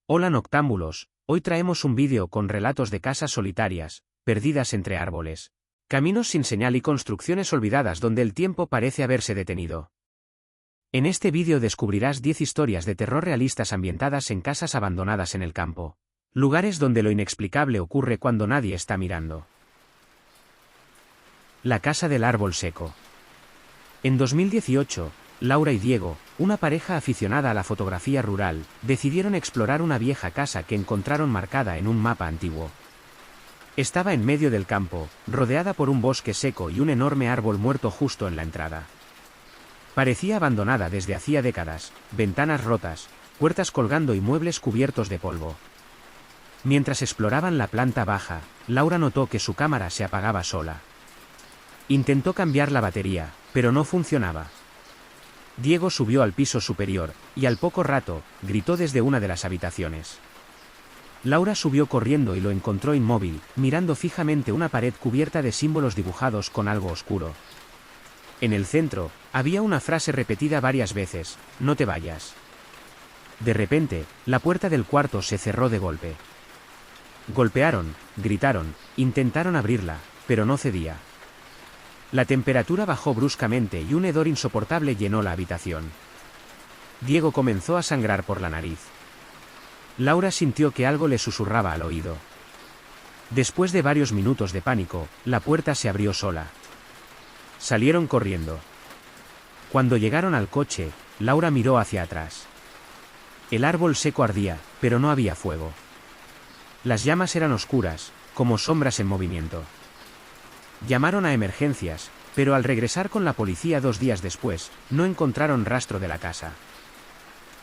Hola noctámbulos, hoy traemos un vídeo con relatos de casas solitarias, perdidas entre árboles, caminos sin señal y construcciones olvidadas donde el tiempo parece haberse detenido. En este vídeo descubrirás 10 historias de terror realistas ambientadas en casas abandonadas en el campo, lugares donde lo inexplicable ocurre cuando nadie está mirando. La casa del árbol seco. En 2018, Laura y Diego, una pareja aficionada a la fotografía rural, decidieron explorar una vieja casa que encontraron marcada en un mapa antiguo. Estaba en medio del campo, rodeada por un bosque seco y un enorme árbol muerto justo en la entrada. Parecía abandonada desde hacía décadas, ventanas rotas, puertas colgando y muebles cubiertos de polvo. Mientras exploraban la planta baja, Laura notó que su cámara se apagaba sola. Intentó cambiar la batería, pero no funcionaba. Diego subió al piso superior, y al poco rato, gritó desde una de las habitaciones. Laura subió corriendo y lo encontró inmóvil, mirando fijamente una pared cubierta de símbolos dibujados con algo oscuro. En el centro, había una frase repetida varias veces: "No te vayas". De repente, la puerta del cuarto se cerró de golpe. Golpearon, gritaron, intentaron abrirla, pero no cedía. La temperatura bajó bruscamente y un hedor insoportable llenó la habitación. Diego comenzó a sangrar por la nariz. Laura sintió que algo le susurraba al oído. Después de varios minutos de pánico, la puerta se abrió sola. Salieron corriendo. Cuando llegaron al coche, Laura miró hacia atrás. El árbol seco ardía, pero no había fuego. Las llamas eran oscuras, como sombras en movimiento. Llamaron a emergencias, pero al regresar con la policía 2 días después, no encontraron rastro de la casa.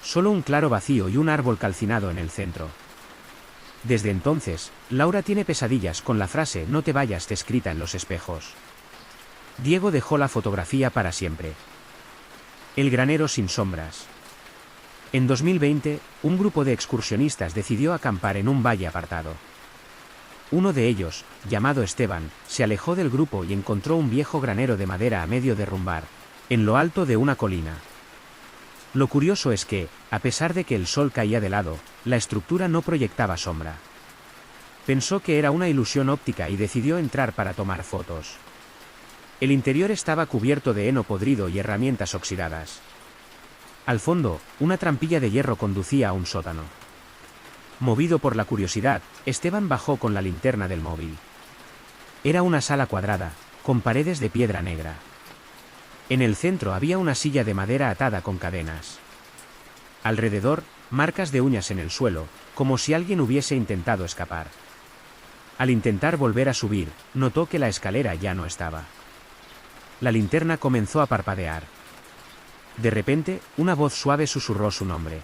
Solo un claro vacío y un árbol calcinado en el centro. Desde entonces, Laura tiene pesadillas con la frase "no te vayas" escrita en los espejos. Diego dejó la fotografía para siempre. El granero sin sombras. En 2020, un grupo de excursionistas decidió acampar en un valle apartado. Uno de ellos, llamado Esteban, se alejó del grupo y encontró un viejo granero de madera a medio derrumbar, en lo alto de una colina. Lo curioso es que, a pesar de que el sol caía de lado, la estructura no proyectaba sombra. Pensó que era una ilusión óptica y decidió entrar para tomar fotos. El interior estaba cubierto de heno podrido y herramientas oxidadas. Al fondo, una trampilla de hierro conducía a un sótano. Movido por la curiosidad, Esteban bajó con la linterna del móvil. Era una sala cuadrada, con paredes de piedra negra. En el centro había una silla de madera atada con cadenas. Alrededor, marcas de uñas en el suelo, como si alguien hubiese intentado escapar. Al intentar volver a subir, notó que la escalera ya no estaba. La linterna comenzó a parpadear. De repente, una voz suave susurró su nombre.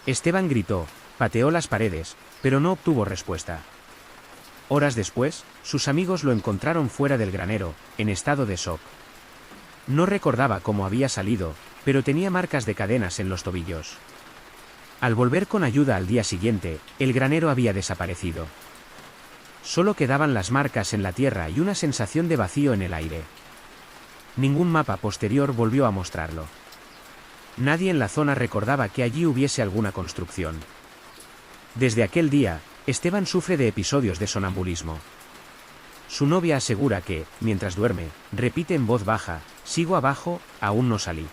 Esteban gritó, pateó las paredes, pero no obtuvo respuesta. Horas después, sus amigos lo encontraron fuera del granero, en estado de shock. No recordaba cómo había salido, pero tenía marcas de cadenas en los tobillos. Al volver con ayuda al día siguiente, el granero había desaparecido. Solo quedaban las marcas en la tierra y una sensación de vacío en el aire. Ningún mapa posterior volvió a mostrarlo. Nadie en la zona recordaba que allí hubiese alguna construcción. Desde aquel día, Esteban sufre de episodios de sonambulismo. Su novia asegura que, mientras duerme, repite en voz baja: "Sigo abajo, aún no salí".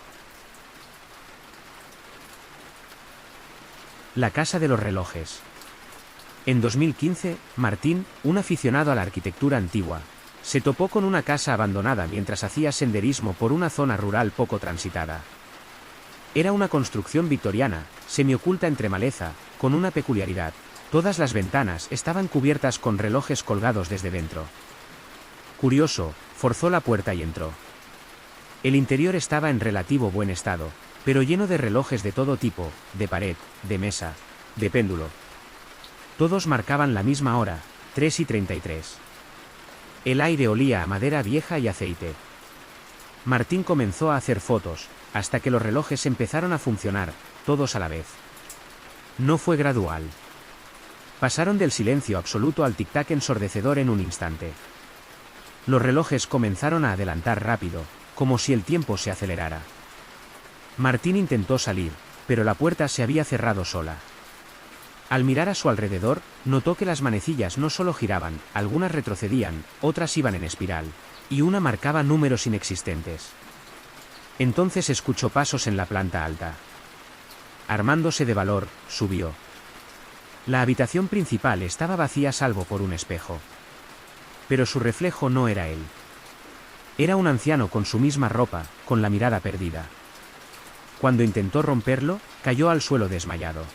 La casa de los relojes. En 2015, Martín, un aficionado a la arquitectura antigua, se topó con una casa abandonada mientras hacía senderismo por una zona rural poco transitada. Era una construcción victoriana, semioculta entre maleza, con una peculiaridad: todas las ventanas estaban cubiertas con relojes colgados desde dentro. Curioso, forzó la puerta y entró. El interior estaba en relativo buen estado, pero lleno de relojes de todo tipo, de pared, de mesa, de péndulo. Todos marcaban la misma hora, 3:33. El aire olía a madera vieja y aceite. Martín comenzó a hacer fotos, hasta que los relojes empezaron a funcionar, todos a la vez. No fue gradual. Pasaron del silencio absoluto al tic-tac ensordecedor en un instante. Los relojes comenzaron a adelantar rápido, como si el tiempo se acelerara. Martín intentó salir, pero la puerta se había cerrado sola. Al mirar a su alrededor, notó que las manecillas no solo giraban, algunas retrocedían, otras iban en espiral, y una marcaba números inexistentes. Entonces escuchó pasos en la planta alta. Armándose de valor, subió. La habitación principal estaba vacía salvo por un espejo. Pero su reflejo no era él. Era un anciano con su misma ropa, con la mirada perdida. Cuando intentó romperlo, cayó al suelo desmayado.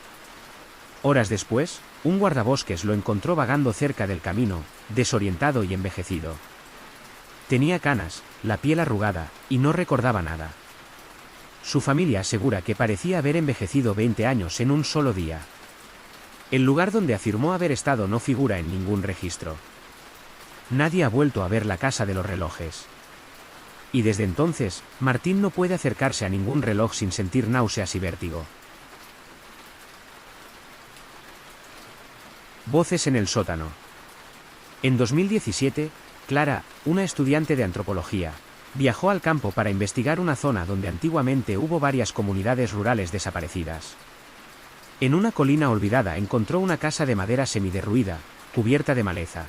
Horas después, un guardabosques lo encontró vagando cerca del camino, desorientado y envejecido. Tenía canas, la piel arrugada, y no recordaba nada. Su familia asegura que parecía haber envejecido 20 años en un solo día. El lugar donde afirmó haber estado no figura en ningún registro. Nadie ha vuelto a ver la casa de los relojes. Y desde entonces, Martín no puede acercarse a ningún reloj sin sentir náuseas y vértigo. Voces en el sótano. En 2017, Clara, una estudiante de antropología, viajó al campo para investigar una zona donde antiguamente hubo varias comunidades rurales desaparecidas. En una colina olvidada encontró una casa de madera semiderruida, cubierta de maleza.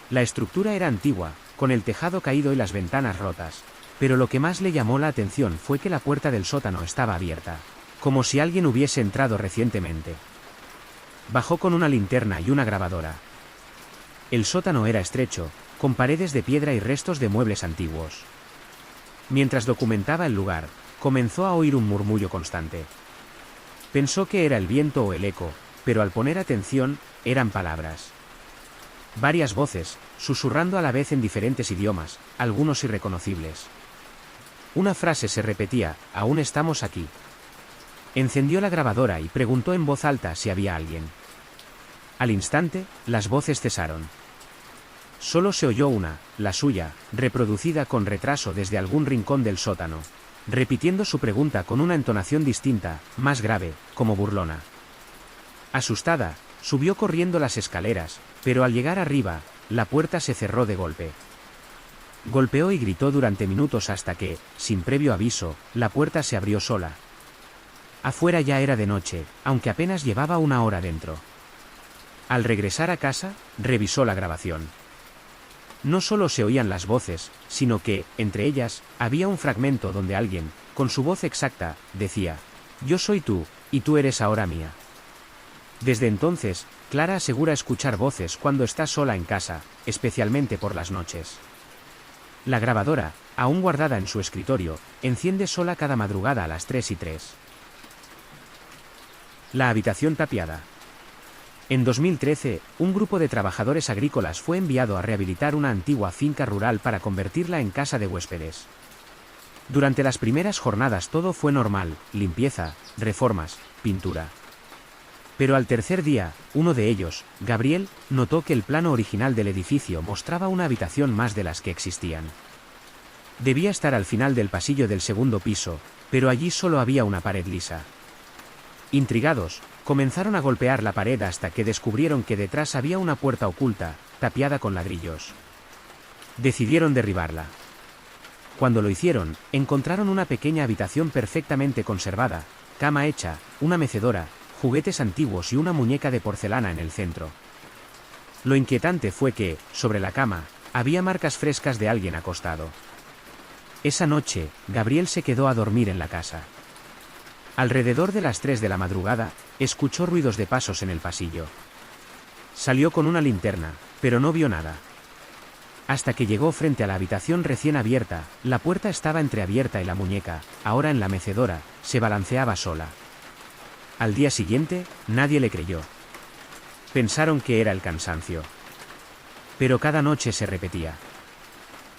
La estructura era antigua, con el tejado caído y las ventanas rotas, pero lo que más le llamó la atención fue que la puerta del sótano estaba abierta, como si alguien hubiese entrado recientemente. Bajó con una linterna y una grabadora. El sótano era estrecho, con paredes de piedra y restos de muebles antiguos. Mientras documentaba el lugar, comenzó a oír un murmullo constante. Pensó que era el viento o el eco, pero al poner atención, eran palabras. Varias voces, susurrando a la vez en diferentes idiomas, algunos irreconocibles. Una frase se repetía: «Aún estamos aquí». Encendió la grabadora y preguntó en voz alta si había alguien. Al instante, las voces cesaron. Solo se oyó una, la suya, reproducida con retraso desde algún rincón del sótano, repitiendo su pregunta con una entonación distinta, más grave, como burlona. Asustada, subió corriendo las escaleras, pero al llegar arriba, la puerta se cerró de golpe. Golpeó y gritó durante minutos hasta que, sin previo aviso, la puerta se abrió sola. Afuera ya era de noche, aunque apenas llevaba una hora dentro. Al regresar a casa, revisó la grabación. No solo se oían las voces, sino que, entre ellas, había un fragmento donde alguien, con su voz exacta, decía: «Yo soy tú, y tú eres ahora mía». Desde entonces, Clara asegura escuchar voces cuando está sola en casa, especialmente por las noches. La grabadora, aún guardada en su escritorio, enciende sola cada madrugada a las 3:03. La habitación tapiada. En 2013, un grupo de trabajadores agrícolas fue enviado a rehabilitar una antigua finca rural para convertirla en casa de huéspedes. Durante las primeras jornadas todo fue normal: limpieza, reformas, pintura. Pero al tercer día, uno de ellos, Gabriel, notó que el plano original del edificio mostraba una habitación más de las que existían. Debía estar al final del pasillo del segundo piso, pero allí solo había una pared lisa. Intrigados, comenzaron a golpear la pared hasta que descubrieron que detrás había una puerta oculta, tapiada con ladrillos. Decidieron derribarla. Cuando lo hicieron, encontraron una pequeña habitación perfectamente conservada, cama hecha, una mecedora, juguetes antiguos y una muñeca de porcelana en el centro. Lo inquietante fue que, sobre la cama, había marcas frescas de alguien acostado. Esa noche, Gabriel se quedó a dormir en la casa. Alrededor de las 3 de la madrugada, escuchó ruidos de pasos en el pasillo. Salió con una linterna, pero no vio nada. Hasta que llegó frente a la habitación recién abierta, la puerta estaba entreabierta y la muñeca, ahora en la mecedora, se balanceaba sola. Al día siguiente, nadie le creyó. Pensaron que era el cansancio. Pero cada noche se repetía.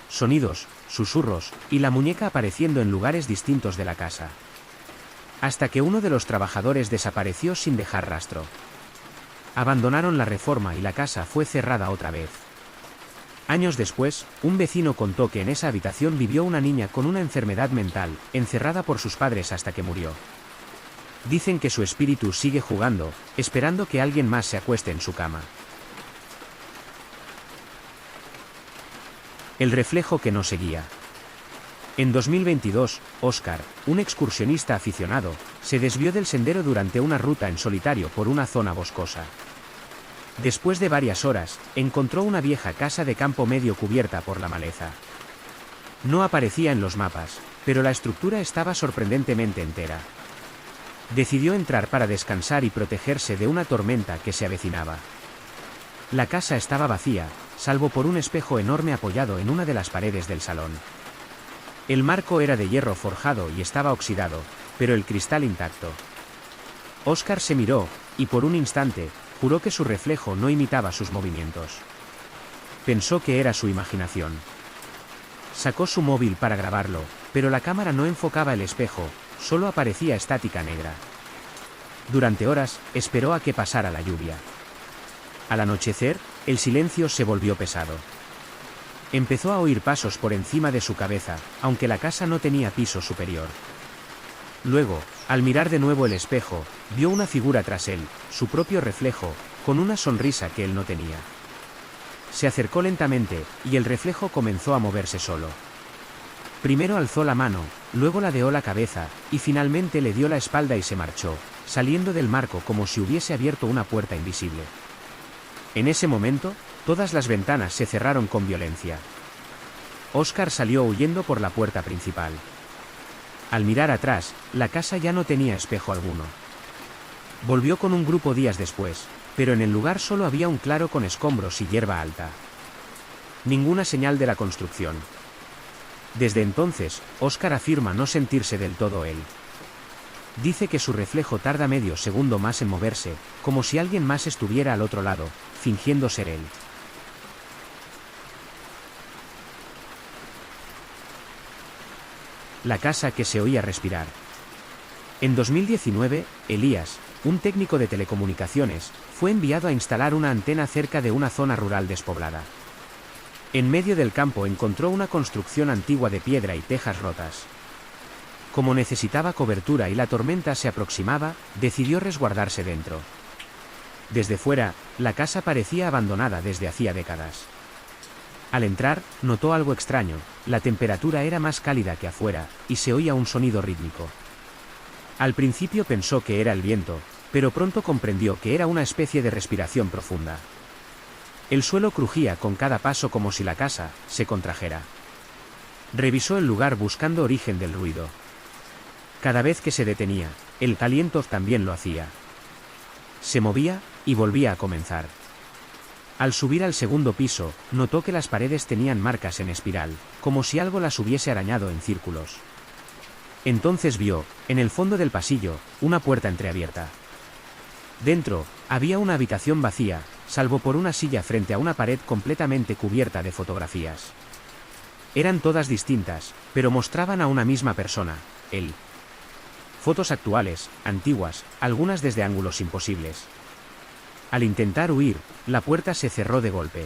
Sonidos, susurros, y la muñeca apareciendo en lugares distintos de la casa. Hasta que uno de los trabajadores desapareció sin dejar rastro. Abandonaron la reforma y la casa fue cerrada otra vez. Años después, un vecino contó que en esa habitación vivió una niña con una enfermedad mental, encerrada por sus padres hasta que murió. Dicen que su espíritu sigue jugando, esperando que alguien más se acueste en su cama. El reflejo que no seguía. En 2022, Oscar, un excursionista aficionado, se desvió del sendero durante una ruta en solitario por una zona boscosa. Después de varias horas, encontró una vieja casa de campo medio cubierta por la maleza. No aparecía en los mapas, pero la estructura estaba sorprendentemente entera. Decidió entrar para descansar y protegerse de una tormenta que se avecinaba. La casa estaba vacía, salvo por un espejo enorme apoyado en una de las paredes del salón. El marco era de hierro forjado y estaba oxidado, pero el cristal intacto. Oscar se miró, y por un instante, juró que su reflejo no imitaba sus movimientos. Pensó que era su imaginación. Sacó su móvil para grabarlo, pero la cámara no enfocaba el espejo, solo aparecía estática negra. Durante horas, esperó a que pasara la lluvia. Al anochecer, el silencio se volvió pesado. Empezó a oír pasos por encima de su cabeza, aunque la casa no tenía piso superior. Luego, al mirar de nuevo el espejo, vio una figura tras él, su propio reflejo, con una sonrisa que él no tenía. Se acercó lentamente, y el reflejo comenzó a moverse solo. Primero alzó la mano, luego ladeó la cabeza, y finalmente le dio la espalda y se marchó, saliendo del marco como si hubiese abierto una puerta invisible. En ese momento, todas las ventanas se cerraron con violencia. Oscar salió huyendo por la puerta principal. Al mirar atrás, la casa ya no tenía espejo alguno. Volvió con un grupo días después, pero en el lugar solo había un claro con escombros y hierba alta. Ninguna señal de la construcción. Desde entonces, Oscar afirma no sentirse del todo él. Dice que su reflejo tarda medio segundo más en moverse, como si alguien más estuviera al otro lado, fingiendo ser él. La casa que se oía respirar. En 2019, Elías, un técnico de telecomunicaciones, fue enviado a instalar una antena cerca de una zona rural despoblada. En medio del campo encontró una construcción antigua de piedra y tejas rotas. Como necesitaba cobertura y la tormenta se aproximaba, decidió resguardarse dentro. Desde fuera, la casa parecía abandonada desde hacía décadas. Al entrar, notó algo extraño, la temperatura era más cálida que afuera, y se oía un sonido rítmico. Al principio pensó que era el viento, pero pronto comprendió que era una especie de respiración profunda. El suelo crujía con cada paso como si la casa se contrajera. Revisó el lugar buscando origen del ruido. Cada vez que se detenía, el aliento también lo hacía. Se movía, y volvía a comenzar. Al subir al segundo piso, notó que las paredes tenían marcas en espiral, como si algo las hubiese arañado en círculos. Entonces vio, en el fondo del pasillo, una puerta entreabierta. Dentro, había una habitación vacía, salvo por una silla frente a una pared completamente cubierta de fotografías. Eran todas distintas, pero mostraban a una misma persona, él. Fotos actuales, antiguas, algunas desde ángulos imposibles. Al intentar huir, la puerta se cerró de golpe.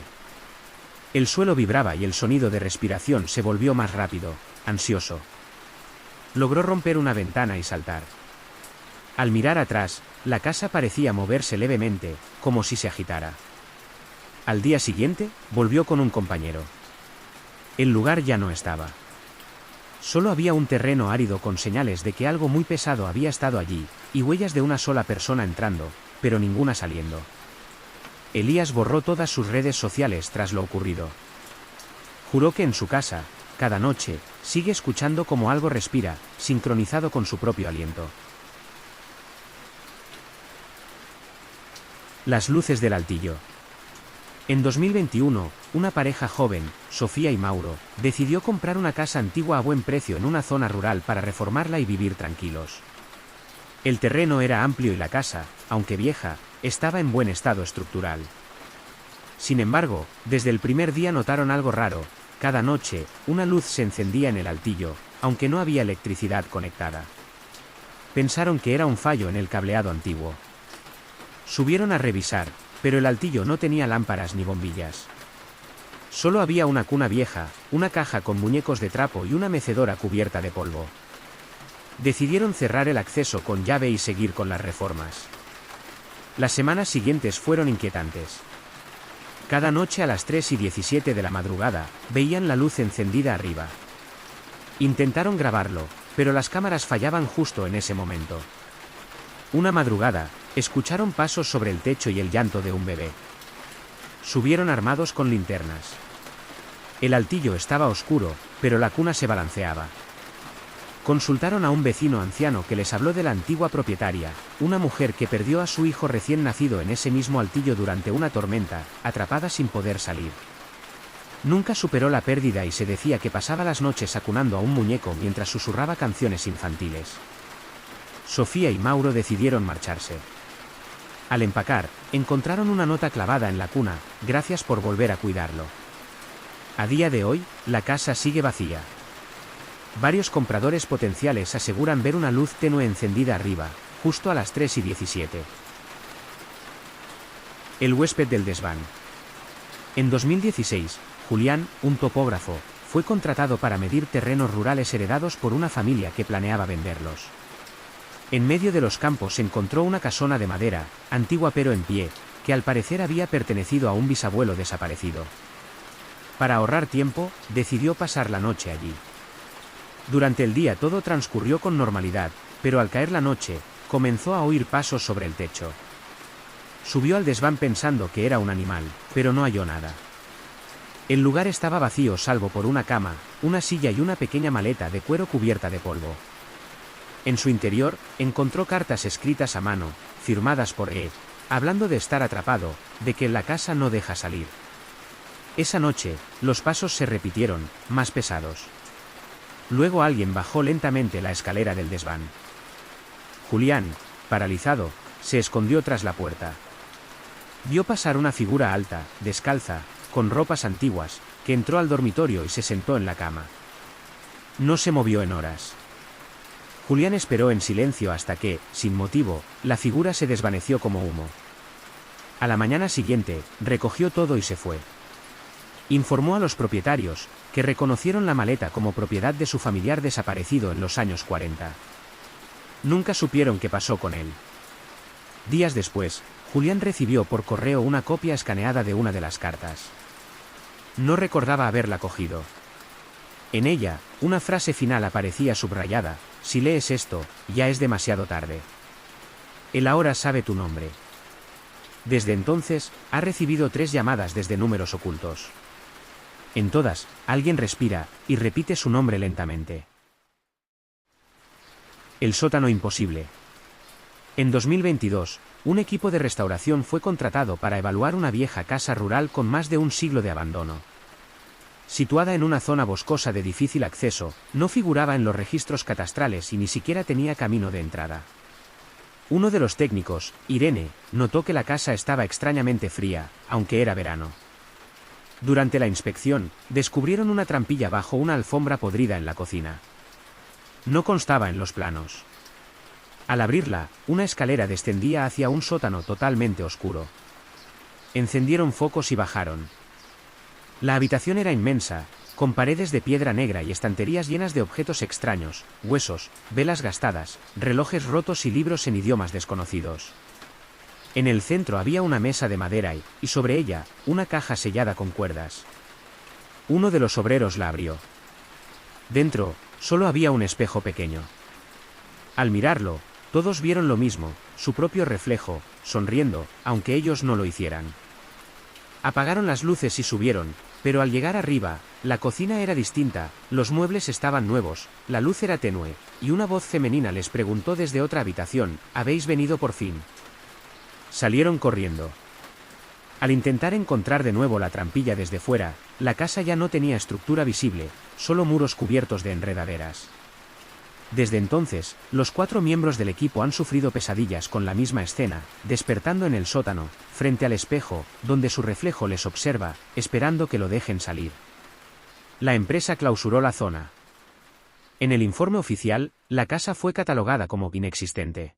El suelo vibraba y el sonido de respiración se volvió más rápido, ansioso. Logró romper una ventana y saltar. Al mirar atrás, la casa parecía moverse levemente, como si se agitara. Al día siguiente, volvió con un compañero. El lugar ya no estaba. Solo había un terreno árido con señales de que algo muy pesado había estado allí, y huellas de una sola persona entrando, pero ninguna saliendo. Elías borró todas sus redes sociales tras lo ocurrido. Juró que en su casa, cada noche, sigue escuchando como algo respira, sincronizado con su propio aliento. Las luces del altillo. En 2021, una pareja joven, Sofía y Mauro, decidió comprar una casa antigua a buen precio en una zona rural para reformarla y vivir tranquilos. El terreno era amplio y la casa, aunque vieja, estaba en buen estado estructural. Sin embargo, desde el primer día notaron algo raro. Cada noche, una luz se encendía en el altillo, aunque no había electricidad conectada. Pensaron que era un fallo en el cableado antiguo. Subieron a revisar, pero el altillo no tenía lámparas ni bombillas. Solo había una cuna vieja, una caja con muñecos de trapo y una mecedora cubierta de polvo. Decidieron cerrar el acceso con llave y seguir con las reformas. Las semanas siguientes fueron inquietantes. Cada noche a las 3:17 de la madrugada, veían la luz encendida arriba. Intentaron grabarlo, pero las cámaras fallaban justo en ese momento. Una madrugada, escucharon pasos sobre el techo y el llanto de un bebé. Subieron armados con linternas. El altillo estaba oscuro, pero la cuna se balanceaba. Consultaron a un vecino anciano que les habló de la antigua propietaria, una mujer que perdió a su hijo recién nacido en ese mismo altillo durante una tormenta, atrapada sin poder salir. Nunca superó la pérdida y se decía que pasaba las noches acunando a un muñeco mientras susurraba canciones infantiles. Sofía y Mauro decidieron marcharse. Al empacar, encontraron una nota clavada en la cuna: gracias por volver a cuidarlo. A día de hoy, la casa sigue vacía. Varios compradores potenciales aseguran ver una luz tenue encendida arriba, justo a las 3:17. El huésped del desván. En 2016, Julián, un topógrafo, fue contratado para medir terrenos rurales heredados por una familia que planeaba venderlos. En medio de los campos encontró una casona de madera, antigua pero en pie, que al parecer había pertenecido a un bisabuelo desaparecido. Para ahorrar tiempo, decidió pasar la noche allí. Durante el día todo transcurrió con normalidad, pero al caer la noche, comenzó a oír pasos sobre el techo. Subió al desván pensando que era un animal, pero no halló nada. El lugar estaba vacío salvo por una cama, una silla y una pequeña maleta de cuero cubierta de polvo. En su interior, encontró cartas escritas a mano, firmadas por Ed, hablando de estar atrapado, de que la casa no deja salir. Esa noche, los pasos se repitieron, más pesados. Luego alguien bajó lentamente la escalera del desván. Julián, paralizado, se escondió tras la puerta. Vio pasar una figura alta, descalza, con ropas antiguas, que entró al dormitorio y se sentó en la cama. No se movió en horas. Julián esperó en silencio hasta que, sin motivo, la figura se desvaneció como humo. A la mañana siguiente, recogió todo y se fue. Informó a los propietarios, que reconocieron la maleta como propiedad de su familiar desaparecido en los años 40. Nunca supieron qué pasó con él. Días después, Julián recibió por correo una copia escaneada de una de las cartas. No recordaba haberla cogido. En ella, una frase final aparecía subrayada: si lees esto, ya es demasiado tarde. Él ahora sabe tu nombre. Desde entonces, ha recibido 3 llamadas desde números ocultos. En todas, alguien respira y repite su nombre lentamente. El sótano imposible. En 2022, un equipo de restauración fue contratado para evaluar una vieja casa rural con más de un siglo de abandono. Situada en una zona boscosa de difícil acceso, no figuraba en los registros catastrales y ni siquiera tenía camino de entrada. Uno de los técnicos, Irene, notó que la casa estaba extrañamente fría, aunque era verano. Durante la inspección, descubrieron una trampilla bajo una alfombra podrida en la cocina. No constaba en los planos. Al abrirla, una escalera descendía hacia un sótano totalmente oscuro. Encendieron focos y bajaron. La habitación era inmensa, con paredes de piedra negra y estanterías llenas de objetos extraños, huesos, velas gastadas, relojes rotos y libros en idiomas desconocidos. En el centro había una mesa de madera y sobre ella, una caja sellada con cuerdas. Uno de los obreros la abrió. Dentro, solo había un espejo pequeño. Al mirarlo, todos vieron lo mismo, su propio reflejo, sonriendo, aunque ellos no lo hicieran. Apagaron las luces y subieron, pero al llegar arriba, la cocina era distinta, los muebles estaban nuevos, la luz era tenue, y una voz femenina les preguntó desde otra habitación: ¿habéis venido por fin? Salieron corriendo. Al intentar encontrar de nuevo la trampilla desde fuera, la casa ya no tenía estructura visible, solo muros cubiertos de enredaderas. Desde entonces, los 4 miembros del equipo han sufrido pesadillas con la misma escena, despertando en el sótano, frente al espejo, donde su reflejo les observa, esperando que lo dejen salir. La empresa clausuró la zona. En el informe oficial, la casa fue catalogada como inexistente.